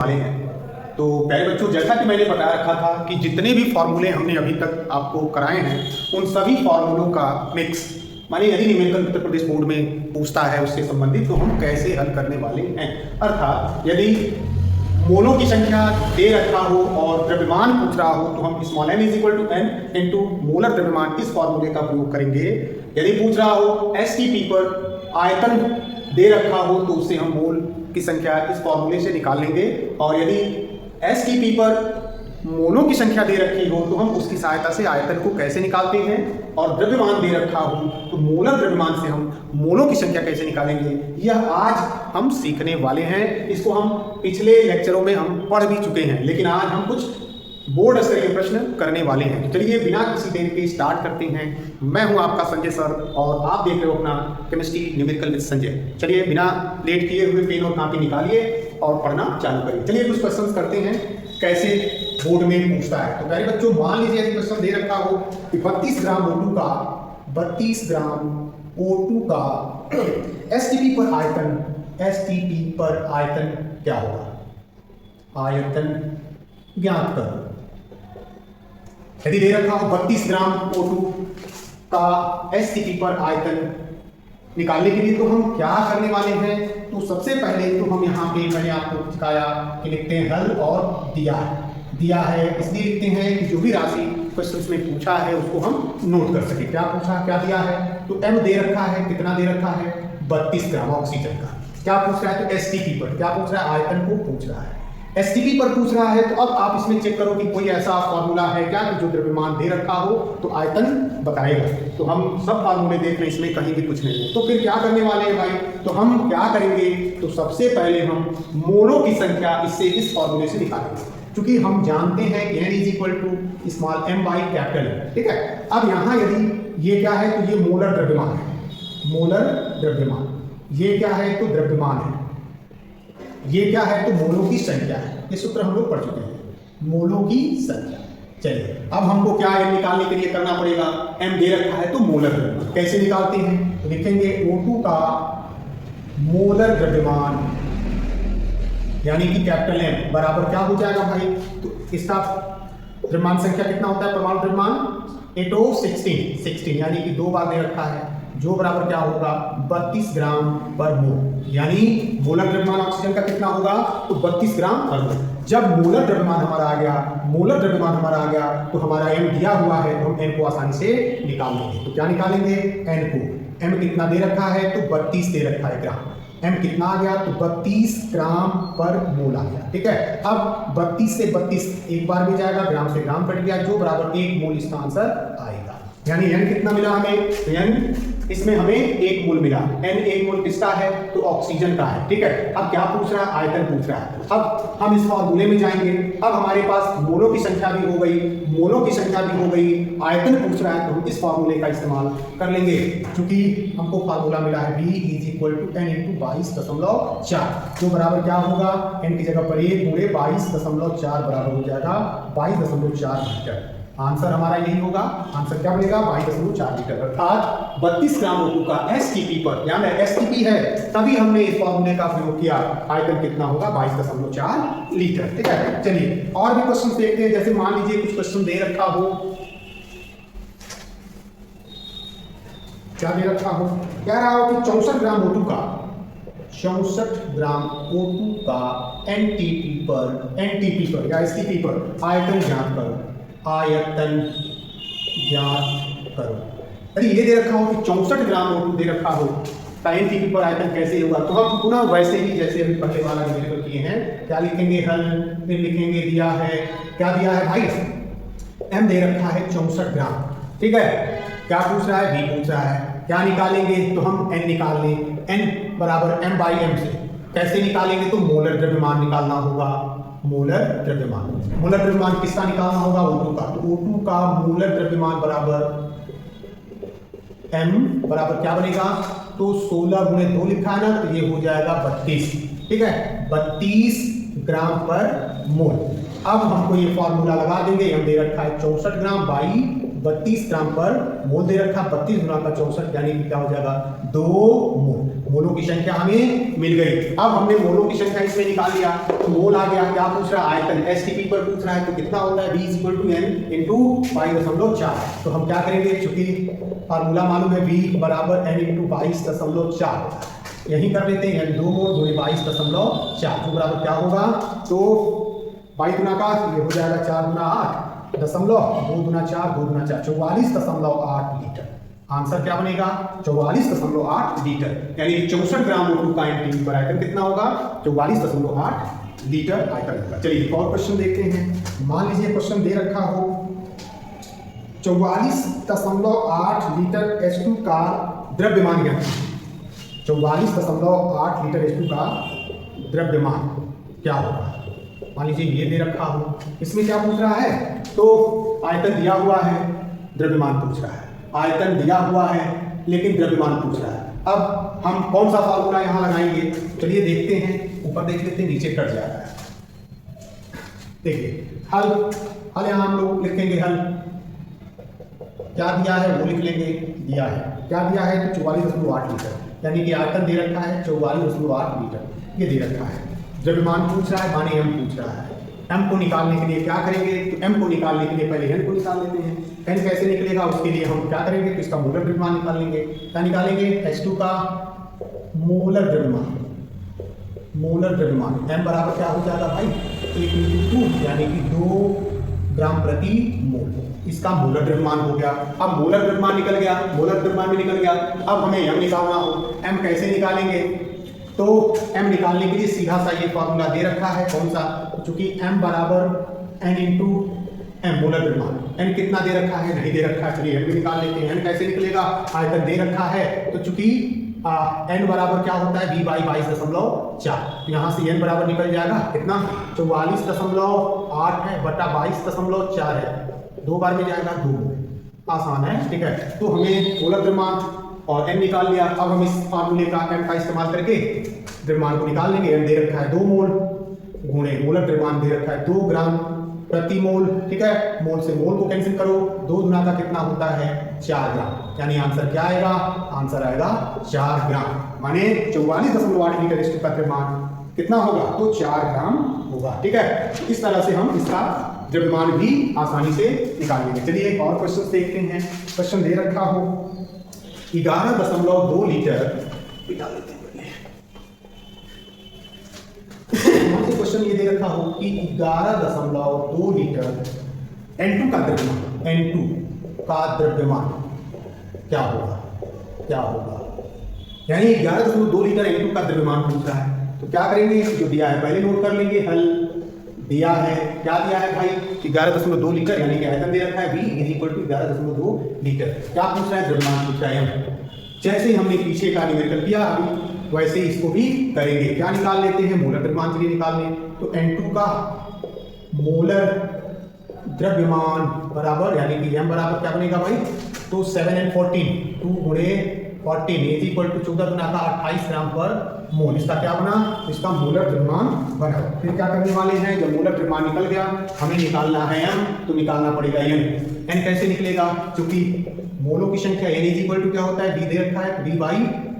वाले हैं। तो प्यारे बच्चों, जैसा कि मैंने बता रखा था कि जितने भी फॉर्मूले हमने अभी तक आपको कराए हैं उन सभी फॉर्मूलों का मिक्स, माने यदि न्यूमेरिकल उत्तर प्रदेश बोर्ड में पूछता है उससे संबंधित तो हम कैसे हल करने वाले हैं। अर्थात यदि मोलों की संख्या दे रखा हो और द्रव्यमान पूछ रहा हो तो हम small m is equal to n into molar द्रव्यमान इस फॉर्मूले का प्रयोग करेंगे। यदि पूछ रहा हो STP पर आयतन दे रखा हो तो उससे हम मोल की संख्या इस फॉर्मूले से निकाल लेंगे, और यदि STP पर मोलों की संख्या दे रखी हो तो हम उसकी सहायता से आयतन को कैसे निकालते हैं, और द्रव्यमान दे रखा हो तो मोलर द्रव्यमान से हम मोलों की संख्या कैसे निकालेंगे, यह आज हम सीखने वाले हैं। इसको हम पिछले लेक्चरों में हम पढ़ भी चुके हैं, लेकिन आज हम कुछ बोर्ड स्तर के प्रश्न करने वाले हैं। तो चलिए बिना किसी देरी के स्टार्ट करते हैं। मैं हूं आपका संजय सर और आप देख रहे हो अपना केमिस्ट्री न्यूमेरिकल विद संजय। चलिए बिना लेट किए हुए पेन और कॉपी निकालिए और पढ़ना चालू करिए। चलिए कुछ क्वेश्चन करते हैं कैसे बोर्ड में पूछता है। तो पहले बच्चों मान लीजिए यदि क्वेश्चन दे रखा हो कि 32 ग्राम O2 का STP पर आयतन क्या होगा, आयतन ज्ञात करो। यदि दे रखा हो 32 ग्राम O2 का STP पर आयतन निकालने के लिए तो हम क्या करने वाले हैं। तो सबसे पहले तो हम यहाँ पे मैंने आपको दिखाया कि लिखते हैं हल और दिया है इसलिए लिखते हैं कि जो भी राशि क्वेश्चन में पूछा है उसको हम नोट कर सके। क्या पूछा, क्या दिया है, तो M दे रखा है, कितना दे रखा है 32 ग्राम ऑक्सीजन का। क्या पूछ रहा है, तो STP पर क्या पूछ रहा है, आयतन को पूछ रहा है। STP पर पूछ रहा है तो अब आप इसमें चेक करो कि कोई ऐसा फॉर्मूला है क्या कि जो द्रव्यमान दे रखा हो तो आयतन बताएगा। तो हम सब फार्मूले देख रहे हैं, इसमें कहीं भी कुछ नहीं है। तो फिर क्या करने वाले हैं भाई, तो हम क्या करेंगे, तो सबसे पहले हम मोलों की संख्या इससे इस फॉर्मूले से निकालेंगे, क्योंकि हम जानते हैं कि n is equal to small m by capital M, ठीक है। अब यहाँ यदि ये क्या है तो ये मोलर द्रव्यमान है, मोलर द्रव्यमान, ये क्या है तो द्रव्यमान है, ये क्या है तो मोलों की संख्या है। ये सूत्र हम लोग पढ़ चुके हैं, मोलों की संख्या। चलिए अब हमको क्या m निकालने के लिए करना पड़ेगा, m दे रखा है तो मोलर द्रव्यमान कैसे निकालते हैं, तो लिखेंगे O2 का मोलर द्रव्यमान यानी कि कैपिटल M बराबर क्या हो जाएगा भाई, तो इसका द्रव्यमान संख्या कितना होता है, परमाणु द्रव्यमान 16 यानी कि 2 बार दे रखा है, जो बराबर क्या होगा 32 ग्राम पर मोल, यानी मोलर द्रव्यमान ऑक्सीजन का कितना होगा तो 32 ग्राम पर मोल। जब मोलर द्रव्यमान हमारा आ गया तो हमारा M दिया हुआ है तो हम M को आसानी से निकाल लेंगे। तो क्या निकालेंगे, N को, M कितना दे रखा है तो 32 दे रखा है ग्राम, M कितना आ गया तो 32 ग्राम पर मोल आ गया, ठीक है। अब 32 से 32 एक बार में जाएगा, ग्राम से ग्राम कट गया, जो बराबर 1 मोल इसका आंसर आएगा। यानी N कितना मिला हमें, तो N इसमें हमें 1 मोल मिला। N 1 मोल किसका है तो ऑक्सीजन का है, ठीक है। अब क्या पूछ रहा है, आयतन पूछ रहा है। अब हम इस फॉर्मूले में जाएंगे। अब हमारे पास मोलों की संख्या भी हो गई, आयतन पूछ रहा है तो हम इस फॉर्मूले का इस्तेमाल कर लेंगे, क्योंकि हमको फॉर्मूला मिला है V is equal to N into 22.4, जो बराबर क्या होगा, N की जगह पर 1 गुणे 22.4 बराबर हो जाएगा 22.4 लीटर। आंसर हमारा यही होगा, आंसर क्या बनेगा 22.4 लीटर। अर्थात 32 ग्राम O2 का STP पर, यानी STP है तभी हमने इस फॉर्मूले का प्रयोग किया, आयतन कितना होगा 22.4 लीटर, ठीक है। चलिए और भी क्वेश्चन देखते हैं। जैसे मान लीजिए कुछ क्वेश्चन दे रखा हो, क्या दे रखा हो, कह रहा हो कि 64 ग्राम O2 का NTP पर या STP पर आयतन ज्ञात करो, आयतन ज्ञात करो। यदि ये दे रखा हो कि 64 ग्राम O2 दे रखा हो तो NTP पर आयतन कैसे होगा, तो हम पुनः वैसे ही जैसे अभी पहले वाला न्यूमेरिकल किए हैं, क्या लिखेंगे हल, फिर लिखेंगे दिया है, क्या दिया है भाई, M दे रखा है 64 ग्राम, ठीक है। क्या पूछ रहा है, V पूछ रहा है, क्या निकालेंगे तो हम N निकाल लें, N बराबर M बाई M से कैसे निकालेंगे, तो मोलर द्रव्यमान निकालना होगा, मोलर द्रव्यमान किसका निकालना होगा, O2 का। तो O2 का मोलर द्रव्यमान बराबर M बराबर क्या बनेगा, तो 16 गुणे 2 लिखा है ना, तो ये हो जाएगा 32, ठीक है, 32 ग्राम पर मोल। अब हमको ये फॉर्मूला लगा देंगे, हम दे रखा है 64 ग्राम बाई 32 ग्राम पर मोल दे रखा, 32 गुना का 64 यानी कि क्या हो जाएगा 2 मोल। मोलों की संख्या हमें मिल गई। अब हमने मोलों की संख्या इसमें निकाल लिया, तो मोल आ गया। क्या पूछ रहा है? आयतन एसटीपी पर पूछ रहा है, तो कितना होता है? V = N × 22.4। तो हम क्या करेंगे, चूंकि फार्मूला मालूम है V = N × 22.4, यही कर लेते हैं। 2 मोल × 22.4 जो बराबर क्या होगा? तो 22 गुना का ये हो जाएगा 4 गुना 8 दशमलव 2 गुना 4 2 गुना 4 44.8 लीटर। आंसर क्या बनेगा? 44.8 लीटर, यानी 64 ग्राम O2 का एनटीपी पर आयतन कितना होगा? 44.8 लीटर आयतन होगा। चलिए एक और क्वेश्चन देखते हैं। मान लीजिए क्वेश्चन दे रखा हो 44.8 लीटर H2 का द्रव्यमान ज्ञात कीजिए। 44.8 लीटर H2 का द्रव्यमान क्या होगा? मान लीजिए ये दे रखा हो, इसमें क्या पूछ रहा है? तो आयतन दिया हुआ है, द्रव्यमान पूछ रहा है। आयतन दिया हुआ है लेकिन द्रव्यमान पूछ रहा है। अब हम कौन सा फार्मूला यहां लगाएंगे? चलिए देखते हैं। ऊपर देख लेते हैं, नीचे कट जा रहा है। देखिए हल यहां हम लोग लिखेंगे। हल क्या दिया है वो लिख लेंगे। दिया है, क्या दिया है? तो 44.8 लीटर, यानी कि आयतन दे रखा है 44.8 लीटर, ये दे रखा है। द्रव्यमान पूछ रहा है, माने m पूछ रहा है। m को निकालने के लिए क्या करेंगे? तो m को निकालने के लिए पहले n को निकाल लेते हैं। n कैसे निकलेगा उसके लिए हम क्या करेंगे? तो इसका मोलर द्रव्यमान निकाल लेंगे। क्या निकालेंगे? H2 का मोलर द्रव्यमान। मोलर द्रव्यमान m बराबर क्या हो जाएगा भाई? 1 × 2, यानी कि 2 ग्राम प्रति मोल। इसका मोलर द्रव्यमान हो गया। अब मोलर द्रव्यमान निकल गया, मोलर द्रव्यमान भी निकल गया। अब हमें m निकालना हो। m कैसे निकालेंगे? तो m निकालने के लिए सीधा सा ये फॉर्मूला दे रखा है। कौन सा? चूंकि m बराबर n × m मोलर द्रव्यमान। n कितना दे रखा है? नहीं दे रखा है। चलिए m भी निकाल लेते हैं। n कैसे निकलेगा? आयतन दे रखा है, तो चूंकि n बराबर क्या होता है? V / 22.4, तो यहाँ से n बराबर निकल जाएगा कितना? 44.8 है बटा 22.4 है, 2 बार में जाएगा 2। आसान है, ठीक है। तो हमें मोलर द्रव्यमान और m निकाल लिया। अब हम इस फार्मूले का m का इस्तेमाल करके द्रव्यमान को निकाल लेंगे। m दे रखा है 2 मोल गुणे मोलर द्रव्यमान दे रखा है 2 ग्राम प्रति मोल, ठीक है। मोल से मोल को कैंसिल करो, 2 गुना का कितना होता है? 4 ग्राम, यानी आंसर क्या आएगा? आंसर आएगा 4 ग्राम, माने 44.8 लीटर H2 का द्रव्यमान कितना होगा? तो 4 ग्राम होगा, ठीक है। इस तरह से हम इसका द्रव्यमान भी आसानी से निकाल लेंगे। चलिए एक और क्वेश्चन देखते हैं। क्वेश्चन दे रखा हो 11.2 लीटर, निकाल लेते हैं पहले। क्वेश्चन ये दे रखा हो कि 11.2 लीटर N2 का द्रव्यमान, N2 का द्रव्यमान क्या होगा? क्या होगा? यानी 11.2 लीटर N2 का द्रव्यमान पूछ रहा है, तो क्या करेंगे? जो दिया है पहले नोट कर लेंगे। हल दिया है, क्या दिया है भाई? 11.2 लीटर, यानी कि आयतन दे रखा है V = 11.2 लीटर। क्या पूछ रहा है? द्रव्यमान पूछ रहा है m। जैसे ही हमने पीछे का न्यूमेरिकल किया अभी, वैसे ही इसको भी करेंगे। क्या निकाल लेते हैं? मोलर द्रव्यमान के लिए निकाल लें। तो N2 का मोलर द्रव्यमान बराबर, यानी कि m बराबर क्या बनेगा भाई? तो 7 and 14, 2 × 14 = 14 गुना का 28 ग्राम पर मोल। इसका क्या बना? इसका मोलर द्रव्यमान बना। फिर क्या करने वाले हैं? जब मोलर द्रव्यमान निकल गया, हमें निकालना है m, तो निकालना पड़ेगा n। n कैसे निकलेगा? क्योंकि मोलों की संख्या n = क्या होता है? v दे रखा है, v /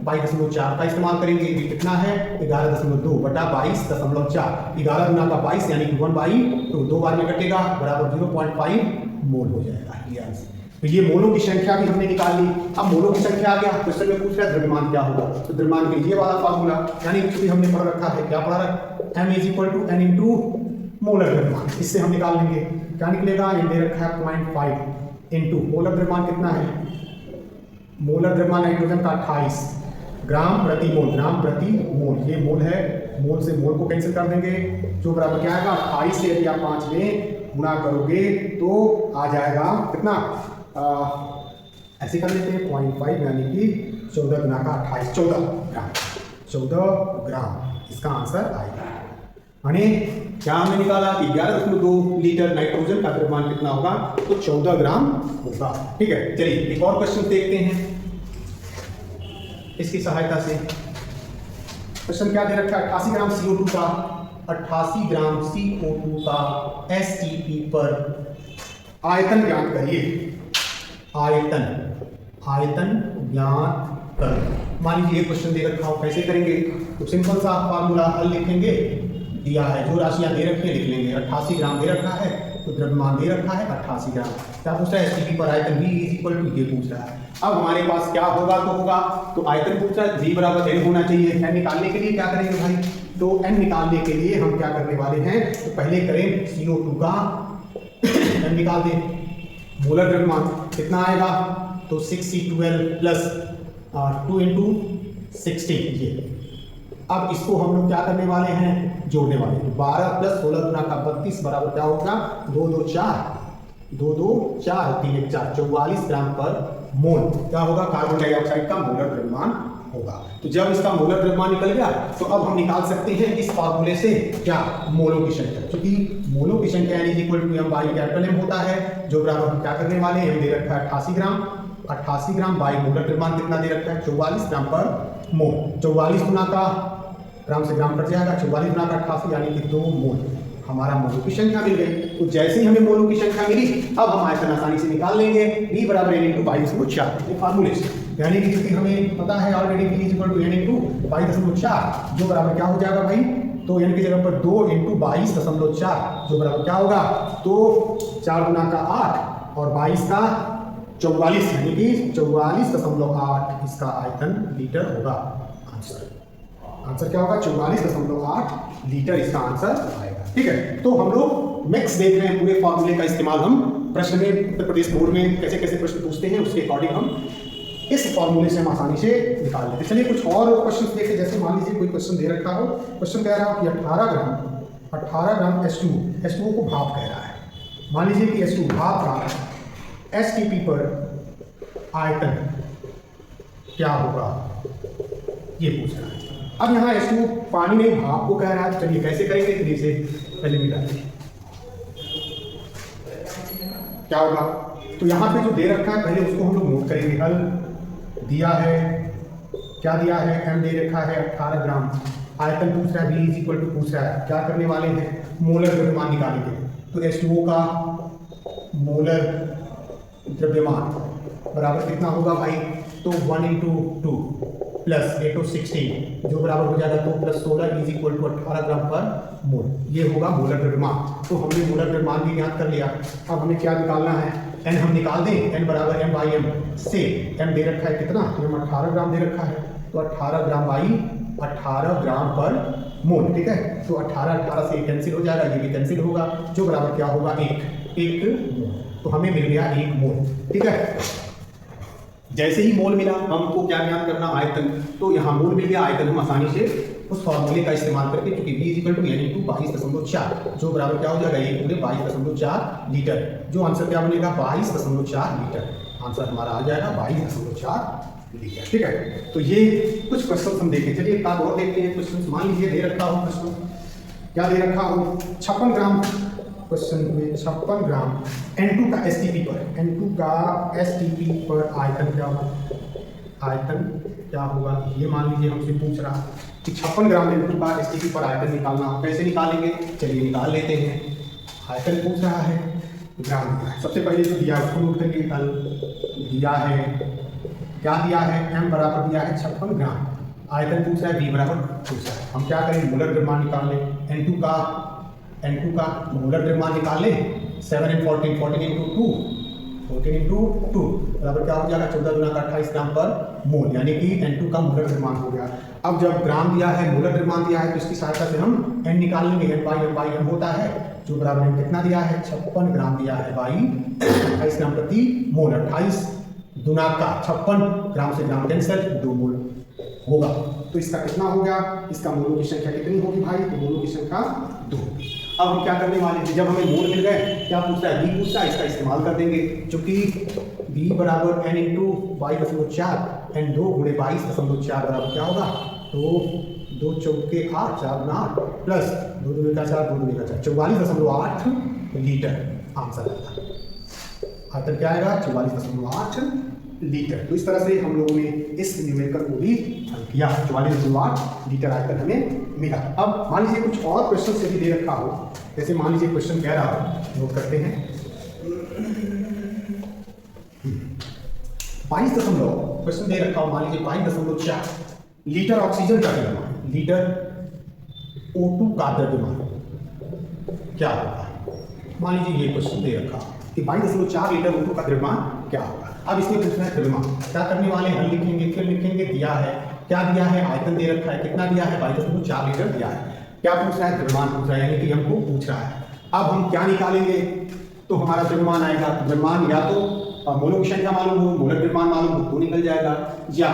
22.4 का इस्तेमाल करेंगे। v कितना है? 11.2 बटा 22.4, 11 गुना का 22 यानी कि 1/2, 2 बार में कटेगा, बराबर 0.5 मोल हो जाएगा। ये आंसर। तो ये मोलों की संख्या भी हमने निकाल ली। अब मोलों की संख्या आ गया, क्वेश्चन में पूछ रहा है द्रव्यमान क्या होगा। तो द्रव्यमान के लिए वाला फार्मूला, यानी कि हमने पढ़ रखा है, क्या पढ़ा रखा? m = n × मोलर द्रव्यमान। इससे हम निकाल लेंगे। क्या निकलेगा? n दे रखा है 0.5 इंटू मोलर द्रव्यमान कितना है? मोलर द्रव्यमान नाइट्रोजन का 28 ग्राम प्रति मोल, ग्राम प्रति मोल, ये मोल है। मोल से मोल को कैंसिल कर देंगे, जो बराबर क्या आएगा? 28 से यदि आप 5 में गुणा करोगे तो आ जाएगा कितना? ऐसे कर लेते हैं 0.5, यानी कि 14 गुना का 28, 14 ग्राम, 14 ग्राम इसका आंसर आएगा। यानी क्या हमने निकाला कि 11.2 लीटर नाइट्रोजन का द्रव्यमान कितना होगा? तो 14 ग्राम होगा, ठीक है। चलिए एक और क्वेश्चन देखते हैं इसकी सहायता से। क्वेश्चन क्या दे रखा है? 88 ग्राम CO2 का, 88 ग्राम CO2 का STP पर आयतन ज्ञात करिए। आयतन ज्ञात करो। मान लीजिए एक क्वेश्चन दे रखा हो, कैसे करेंगे? तो सिंपल सा फार्मूला हल लिखेंगे, दिया है जो राशियां दे रखी है लिख लेंगे। 88 ग्राम दे रखा है तो द्रव्यमान दे रखा है 88 ग्राम। क्या पूछ रहा है? एसटीपी पर आयतन V इज इक्वल टू ये पूछ रहा है। अब हमारे पास क्या होगा तो होगा, तो आयतन पूछ रहा है V बराबर N होना चाहिए। N निकालने के लिए क्या करेंगे भाई? तो N निकालने के लिए हम क्या करने वाले हैं? तो पहले करें CO2 का N निकाल दें। मोलर द्रव्यमान कितना आएगा? तो 6C12 प्लस 2 इंटू 16 ये। अब इसको हम लोग क्या करने वाले हैं? जोड़ने वाले हैं। 12 प्लस 16 गुना का 32 बराबर क्या होगा? 2 2 4 2 2 4 3 1 4 44 ग्राम पर मोल क्या होगा? कार्बन डाइऑक्साइड का मोलर द्रव्यमान होगा। तो जब इसका मोलर द्रव्यमान निकल गया तो अब हम निकाल सकते हैं इस फार्मूले से क्या? मोलों की संख्या। क्योंकि मोलों की संख्या N equal to M by capital M होता है, जो बराबर हम क्या करने वाले हैं? M दे रखा है 88 ग्राम। 88 ग्राम बाई मोलर द्रव्यमान कितना दे रखा है? 44 ग्राम पर मोल। 44 गुना का ग्राम से ग्राम कट जाएगा, 44 गुना का 88 यानी कि 2 मोल। हमारा मोलों की संख्या मिल गई। तो जैसे ही हमें मोलों की संख्या मिली, अब हम आयतन आसानी से निकाल लेंगे। V बराबर N इंटू 22.4 ये फार्मूले से, यानी कि क्योंकि हमें पता है already V is equal to N into 22.4, जो बराबर क्या हो जाएगा भाई? तो N की जगह पर 2 इंटू 22.4, जो बराबर क्या होगा? तो 4 गुना का 8 और 22 का 44, यानी कि 44.8 इसका आयतन लीटर होगा। आंसर क्या होगा? 44.8 लीटर इसका आंसर आएगा। ठीक है, तो हम लोग नेक्स्ट देख रहे हैं पूरे फॉर्मूले का इस्तेमाल हम प्रश्न में, उत्तर प्रदेश बोर्ड में कैसे कैसे प्रश्न पूछते हैं, उसके अकॉर्डिंग हम इस फॉर्मूले से हम आसानी से निकाल लेते हैं। चलिए कुछ और क्वेश्चन देखें। जैसे मान लीजिए कोई क्वेश्चन दे रखा हो, क्वेश्चन कह रहा हो कि 18 ग्राम H2O को भाप कह रहा है। मान लीजिए कि H2 भाप का STP पर आयतन क्या होगा, ये पूछ रहा है। अब यहाँ H2 पानी नहीं भाप को कह रहा है, चलिए कैसे करेंगे? तो इसे पहले मिला क्या होगा? तो यहाँ पे जो दे रखा है पहले उसको हम लोग नोट करेंगे। हल दिया है, क्या दिया है? M दे रखा है 18 ग्राम। आयतन पूछ रहा है, V इज इक्वल टू पूछ रहा है। क्या करने वाले हैं? मोलर द्रव्यमान निकालेंगे। तो H2O का मोलर द्रव्यमान बराबर कितना होगा भाई? तो 1 इंटू 2 प्लस 8 और 16, जो बराबर हो जाएगा 2 प्लस 16 इज इक्वल टू 18 ग्राम पर मोल। ये होगा मोलर द्रव्यमान। तो हमने मोलर द्रव्यमान भी ज्ञात कर लिया। अब हमें क्या निकालना है? N हम निकाल दें। N बराबर M बाई M से M दे रखा है कितना? M 18 ग्राम दे रखा है, तो 18 ग्राम बाई 18 ग्राम पर मोल। ठीक है, तो 18 से कैंसिल हो जाएगा, ये भी कैंसिल होगा, जो बराबर क्या होगा? 1 मोल। तो हमें मिल गया 1 मोल। ठीक है, जैसे ही मोल मिला हमको क्या ज्ञात करना? आयतन। तो यहाँ मोल मिल गया, आयतन हम आसानी से उस फॉर्मूले का इस्तेमाल करके, क्योंकि V equal to N into 22.4, जो बराबर क्या हो जाएगा? ये पूरे 22.4 लीटर, जो आंसर क्या बनेगा? 22.4 लीटर। आंसर हमारा आ जाएगा 22.4 लीटर। ठीक है, तो ये कुछ क्वेश्चन हम देखें। चलिए एक बात और देखते हैं क्वेश्चन। मान लीजिए दे रखा हो क्वेश्चन, क्या दे रखा हो? 56 ग्राम क्वेश्चन में 56 ग्राम N2 का STP पर, N2 का STP पर आयतन क्या होगा? आयतन क्या होगा? ये मान लीजिए हमसे पूछ रहा कि 56 ग्राम N2 का STP पर आयतन निकालना हो, कैसे निकालेंगे? चलिए निकाल लेते हैं। आयतन पूछ रहा है, ग्राम दिया है। सबसे पहले जो दिया है उसको नोट करिए। हल दिया है, क्या दिया है? M बराबर दिया है 56 ग्राम। आयतन पूछ रहा है, V बराबर पूछ रहा है। हम क्या करें? मोलर द्रव्यमान निकाल लें। N2 का मोलर द्रव्यमान निकाल लें। 7 and 14, 14 इंटू 2 बराबर क्या हो जाएगा? 14 गुना का 28 ग्राम पर मोल, यानी कि N2 का मोलर द्रव्यमान हो गया। अब जब ग्राम दिया है, मोलर द्रव्यमान दिया है, तो इसकी सहायता से हम N निकाल लेंगे। N बाई M होता है, जो बराबर M कितना दिया है? 56 ग्राम दिया है बाई 28 ग्राम प्रति मोल। 28 गुना का 56 ग्राम से ग्राम कैंसिल, 2 मोल होगा। तो इसका कितना हो गया? इसका मोलों की संख्या कितनी होगी भाई? तो मोलों की संख्या 2। अब हम क्या करने वाले हैं? जब हमें मोल मिल गए, क्या पूछता है? V पूछता है, इसका इस्तेमाल कर देंगे। चूंकि V बराबर N इंटू 22.4 N 2 गुणे 22.4 बराबर क्या होगा? तो 2 चौके 8, 4 गुना 8 प्लस 2 दूनी का 4, 2 दूनी का 4, 44.8 लीटर आंसर आएगा। आंसर क्या आएगा? 44.8 लीटर। तो इस तरह से हम लोगों ने इस न्यूमेरिकल को भी हल किया। 44.8 लीटर आयतन हमें मिला। अब मान लीजिए कुछ और क्वेश्चन से भी दे रखा हो, जैसे मान लीजिए क्वेश्चन कह रहा हो, नोट करते हैं। क्वेश्चन दे रखा हो, मान लीजिए 22.4 लीटर ऑक्सीजन का द्रव्यमान, लीटर O2 का द्रव्यमान क्या होगा। मान लीजिए ये क्वेश्चन दे रखा कि 22.4 लीटर O2 का द्रव्यमान क्या होगा। अब इसमें पूछना है द्रव्यमान, क्या करने वाले, हल लिखेंगे, फिर लिखेंगे दिया है, क्या दिया है, आयतन दे रखा है, कितना दिया है, 22.4 लीटर दिया है, क्या पूछ रहा है, द्रव्यमान पूछ रहा है, यानी कि हमको पूछ रहा है। अब हम क्या निकालेंगे, तो हमारा द्रव्यमान आएगा, द्रव्यमान या तो मोलर संख्या मालूम हो, मोलर द्रव्यमान मालूम हो तो निकल जाएगा, या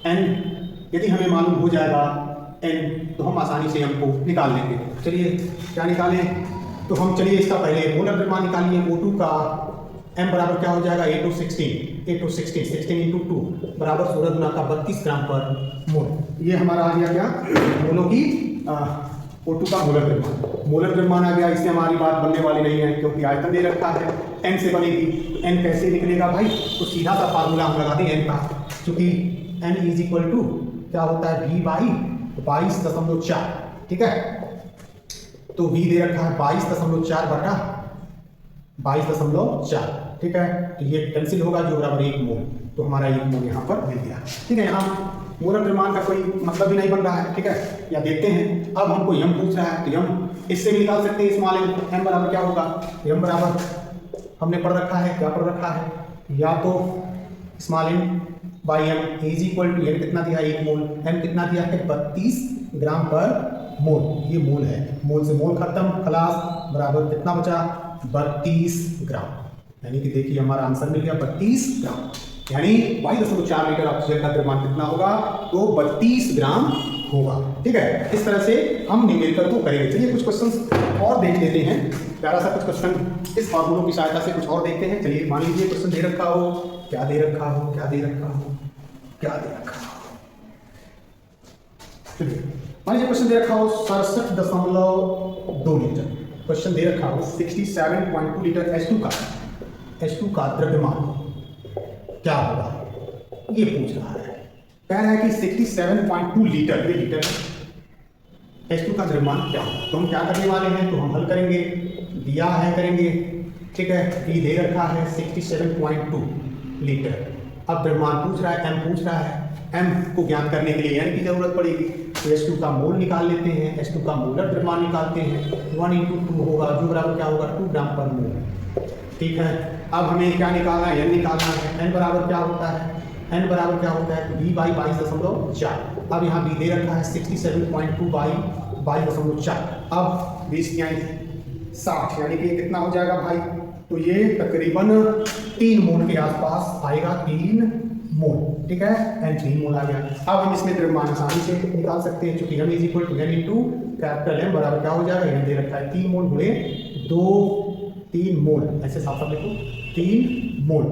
n यदि हमें मालूम हो जाएगा n तो हम आसानी से हमको निकाल लेंगे। चलिए क्या निकालें, तो हम चलिए इसका पहले मोलर द्रव्यमान निकालिए। O2 का m बराबर क्या हो जाएगा, 8 to 16 इंटू 2 बराबर 16 गुना का 32 ग्राम पर मोल। ये हमारा आ गया क्या, मोलों की O2 का मोलर द्रव्यमान, मोलर द्रव्यमान आ गया। इससे हमारी बात बनने वाली नहीं है क्योंकि आयतन दे रखा है, n से बनेगी। n कैसे निकलेगा भाई, तो सीधा सा फार्मूला हम लगा दें n का, क्योंकि n इज इक्वल टू क्या होता है, v बाई 22.4, ठीक है। तो v दे रखा है 22.4 बटा 22.4, ठीक है। तो ये कैंसिल होगा, जो बराबर 1 मोल, तो हमारा 1 मोल यहाँ पर मिल गया, ठीक है। यहाँ मोलर द्रव्यमान का कोई मतलब भी नहीं बन रहा है, ठीक है। या देखते हैं, अब हमको यम पूछ रहा है, तो यम इससे भी निकाल सकते हैं, स्मॉल एम बराबर क्या होगा, यम बराबर हमने पढ़ रखा है, क्या पढ़ रखा है, या तो small M by M is equal to, M कितना दिया है, 1 मोल, एम कितना दिया है, 32 ग्राम पर मोल, ये मोल है, मोल से मोल खत्म, खलास, बराबर कितना बचा, 32 ग्राम, यानी कि देखिए हमारा आंसर मिल गया 32 ग्राम, यानी 22.4 लीटर ऑक्सीजन का द्रव्यमान कितना होगा, तो 32 ग्राम होगा, ठीक है। इस तरह से हम न्यूमेरिकल को करेंगे। चलिए कुछ क्वेश्चंस और देख लेते हैं, प्यारा सा कुछ क्वेश्चन इस फॉर्मूलों की सहायता से कुछ और देखते हैं। चलिए मान लीजिए क्वेश्चन दे रखा हो, क्या दे रखा हो, क्या दे रखा हो, क्या दे रखा हो, चलिए मान लीजिए क्वेश्चन दे रखा हो 67.2 लीटर, क्वेश्चन दे रखा हो 67.2 लीटर H2 का द्रव्यमान क्या होगा, ये पूछ रहा है। कह रहा है कि 67.2 लीटर, ये लीटर है, H2 का द्रव्यमान क्या होगा। तो हम क्या करने वाले हैं, तो हम हल करेंगे, दिया है करेंगे, ठीक है। V दे रखा है 67.2 लीटर, अब द्रव्यमान पूछ रहा है, m पूछ रहा है, m को ज्ञात करने के लिए n की जरूरत पड़ेगी, तो H2 का मोल निकाल लेते हैं, H2 का मोलर द्रव्यमान निकालते हैं, 1 इंटू 2 होगा, जो बराबर क्या होगा, 2 ग्राम पर मोल, ठीक है। अब हमें क्या निकालना है, n निकालना है, n बराबर क्या होता है, n बराबर क्या होता है, v बाई 22.4, अब यहाँ v दे रखा है 67.2 बाई 22.4, अब 20 यानी 60, यानी कि कितना हो जाएगा भाई, तो ये तकरीबन 3 मोल के आसपास आएगा, 3 मोल, ठीक है, n 3 मोल आ गया। अब हम इसमें द्रव्यमान आसानी से निकाल सकते हैं, क्योंकि m is equal to n into capital M बराबर क्या हो जाएगा, n दे रखा है 3 मोल गुणे 3 मोल, ऐसे साफ साफ लिखो, 3 मोल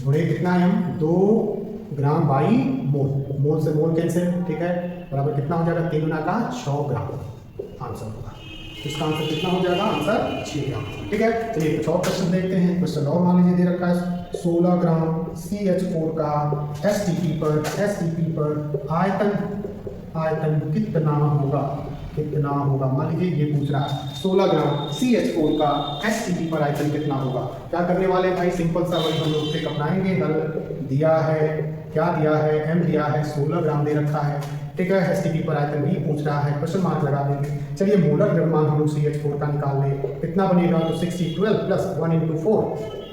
गुणे कितना है, हम 2 ग्राम बाई मोल, मोल से मोल कैंसिल, ठीक है, बराबर कितना हो जाएगा, 3 गुना का 6 ग्राम आंसर होगा। इसका आंसर कितना हो जाएगा, आंसर 6 ग्राम, ठीक है। चलिए कुछ और क्वेश्चन देखते हैं। क्वेश्चन और मान लीजिए दे रखा है 16 ग्राम CH4 का STP पर आयतन कितना होगा, मान लीजिए ये पूछ रहा है 16 ग्राम CH4 का STP पर आयतन कितना होगा। क्या करने वाले भाई, सिंपल सा वही हम लोग ट्रिक अपनाएंगे। हल दिया है, क्या दिया है, m दिया है, 16 ग्राम दे रखा है, ठीक है। STP पर आयतन भी पूछ रहा है, क्वेश्चन मार्क लगा देंगे। चलिए मोलर द्रव्यमान हम लोग CH4 का निकाल लें, कितना बनेगा, तो 6012 प्लस 1 इंटू 4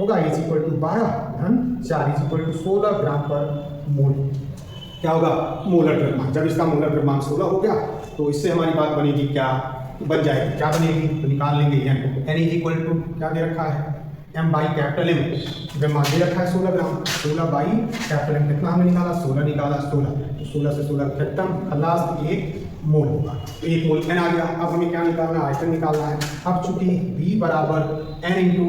होगा, इज इक्वल टू 12 धन 4 इज इक्वल टू 16 ग्राम पर मोल, क्या होगा, मोलर द्रव्यमान। जब इसका मोलर द्रव्यमान 16 हो गया, तो इससे हमारी बात बनेगी, क्या बन जाएगी, क्या बनेगी, तो निकाल लेंगे n इज इक्वल टू क्या दे रखा है, m बाई कैपिटल M, द्रव्यमान दे रखा है 16 ग्राम, 16 बाई कैपिटल M, कितना हमने निकाला, 16 निकाला, 16 से 16 खत्म, खलास 1 मोल होगा, तो 1 मोल n आ गया। अब हमें क्या निकालना है, आयतन निकालना है। अब चूंकि v बराबर n इंटू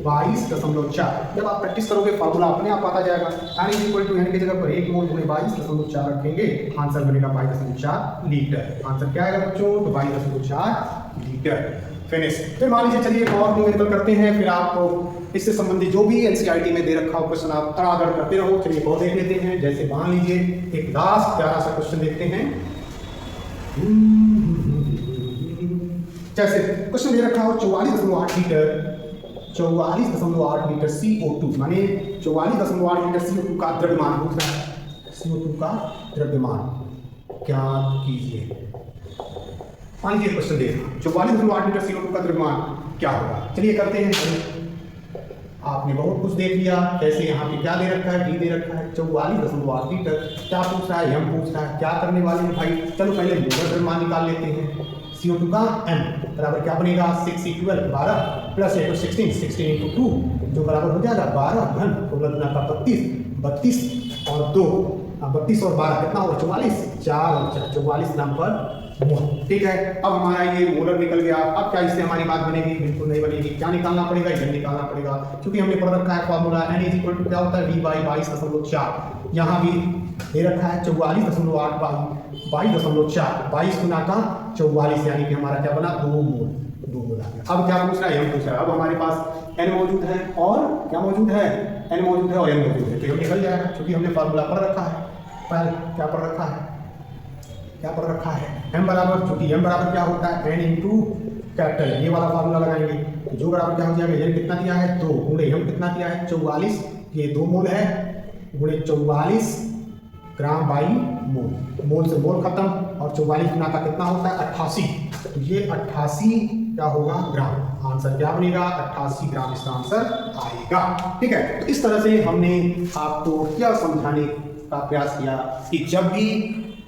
22.4, जब आप प्रैक्टिस करोगे फार्मूला अपने आप आता जाएगा, n is equal to n की जगह पर 1 मोल गुणे 22.4 रखेंगे, आंसर बनेगा 22.4 लीटर। आंसर क्या आएगा बच्चों, तो 22.4 लीटर, फिनिश। फिर मान लीजिए, चलिए एक और न्यूमेरिकल करते हैं, फिर आप इससे संबंधित जो भी NCERT में दे रखा हो क्वेश्चन आप तड़ागड़ करते रहो। चलिए एक और देख लेते हैं, जैसे मान लीजिए एक लास्ट प्यारा सा क्वेश्चन देखते हैं। जैसे क्वेश्चन दे रखा हो 44.8 लीटर 44.8 लीटर CO2, माने 44.8 लीटर CO2 का द्रव्यमान पूछ रहा है। CO2 का द्रव्यमान क्या कीजिए। मान लीजिए क्वेश्चन देखना, 44.8 लीटर CO2 का द्रव्यमान क्या होगा। चलिए करते हैं। आपने बहुत कुछ देख लिया, कैसे यहाँ पे क्या दे रखा है, डी दे रखा है 44.8 लीटर, क्या पूछ रहा है, एम पूछ रहा है, क्या करने वाले हैं भाई। चलो पहले मोलर द्रव्यमान निकाल लेते हैं। CO2 का m बराबर क्या बनेगा, 6 × 12 12 प्लस 8 16 16 × 2 जो बराबर हो जाएगा 12 घन 16 का 32 और 2 32 और 12 कितना होगा 44 4 और 44 ग्राम पर मोल। ठीक है, अब हमारा ये मोलर निकल गया। अब क्या इससे हमारी बात बनेगी, बिल्कुल नहीं बनेगी। क्या निकालना पड़ेगा, ये निकालना पड़ेगा, क्योंकि हमने पढ़ रखा है फॉर्मूला N = क्या होता है V/22.4। यहाँ भी दे रखा है 44.8 बाई 22.4 22 गुना का 44 यानी कि हमारा क्या बना 2 मोल आ गया। अब क्या पूछ रहा है, M पूछ रहा है। अब हमारे पास N मौजूद है और क्या मौजूद है, N मौजूद है और M मौजूद है, तो ये निकल जाएगा, क्योंकि हमने फॉर्मूला पढ़ रखा है। पहले क्या पढ़ रखा है, M बराबर, चूंकि M बराबर क्या होता है N × कैपिटल, ये वाला फार्मूला लगाएंगे तो जो बराबर क्या हो जाएगा, N कितना दिया है 2 गुणे M कितना दिया है 44, ये 2 मोल है गुणे 44 ग्राम बाई मोल, मोल से मोल खत्म और 44 गुना का कितना होता है 88, तो ये 88 क्या होगा ग्राम। आंसर क्या बनेगा 88 ग्राम, इसका आंसर आएगा। ठीक है, तो इस तरह से हमने आपको क्या समझाने का प्रयास किया कि जब भी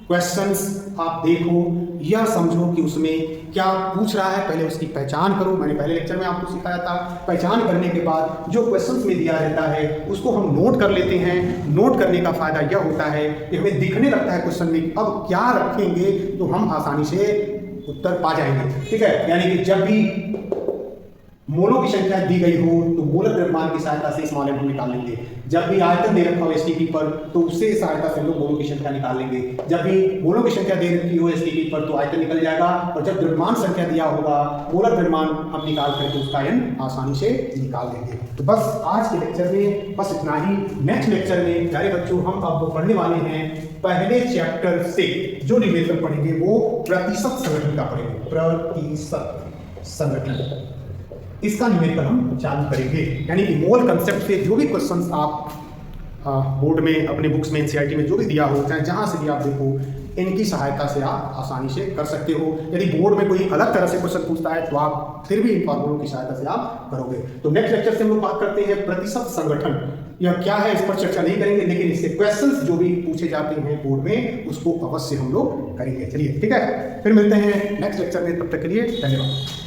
क्वेश्चंस आप देखो या समझो कि उसमें क्या पूछ रहा है, पहले उसकी पहचान करो। मैंने पहले लेक्चर में आपको सिखाया था, पहचान करने के बाद जो क्वेश्चंस में दिया रहता है उसको हम नोट कर लेते हैं। नोट करने का फायदा यह होता है कि हमें दिखने लगता है क्वेश्चन में अब क्या रखेंगे तो हम आसानी से उत्तर पा जाएंगे। ठीक है, यानी कि जब भी मोलों की संख्या दी गई हो तो मोलर द्रव्यमान की सहायता से इस मामले में हम निकाल लेंगे। जब भी आयतन दे रखा हो एसटीपी पर तो उससे सहायता से हम लोग मोलों की संख्या निकाल लेंगे। जब भी मोलों की संख्या दे रखी हो एसटीपी पर तो आयतन निकल जाएगा, और जब द्रव्यमान संख्या दिया होगा मोलर द्रव्यमान हम निकाल करके उसका n आसानी से निकाल देंगे। तो बस आज के लेक्चर में बस इतना ही। नेक्स्ट लेक्चर में प्यारे बच्चों हम अब पढ़ने वाले हैं पहले चैप्टर से जो न्यूमेरिकल पढ़ेंगे वो प्रतिशत संगठन का पढ़ेंगे। प्रतिशत संगठन, इसका न्यूमेरिकल हम चालू करेंगे। यानी कि मोल कंसेप्ट से जो भी क्वेश्चंस आप बोर्ड में अपने बुक्स में एनसीईआरटी में जो भी दिया हो, चाहे जहां से भी आप देखो, इनकी सहायता से आप आसानी से कर सकते हो। यदि बोर्ड में कोई अलग तरह से क्वेश्चन पूछता है तो आप फिर भी इन फॉर्मूलों की सहायता से आप करोगे। तो नेक्स्ट लेक्चर से हम लोग बात करते हैं प्रतिशत संगठन, यह क्या है इस पर चर्चा नहीं करेंगे, लेकिन इससे क्वेश्चंस जो भी पूछे जाते हैं बोर्ड में उसको अवश्य हम लोग करेंगे। चलिए ठीक है, फिर मिलते हैं नेक्स्ट लेक्चर में, तब तक के लिए धन्यवाद।